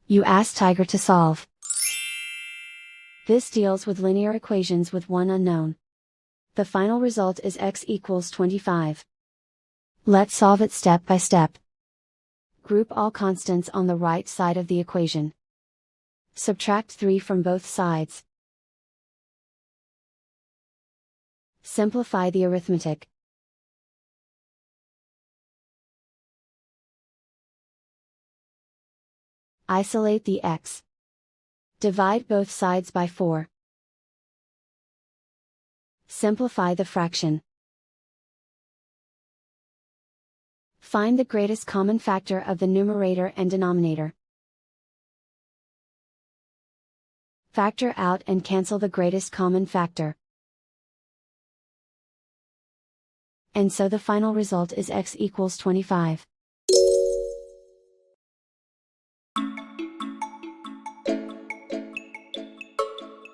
You ask Tiger to solve. This deals with linear equations with one unknown. The final result is x equals 25. Let's solve it step by step. Group all constants on the right side of the equation. Subtract 3 from both sides. Simplify the arithmetic. Isolate the x. Divide both sides by 4. Simplify the fraction. Find the greatest common factor of the numerator and denominator. Factor out and cancel the greatest common factor. And so the final result is x equals 25.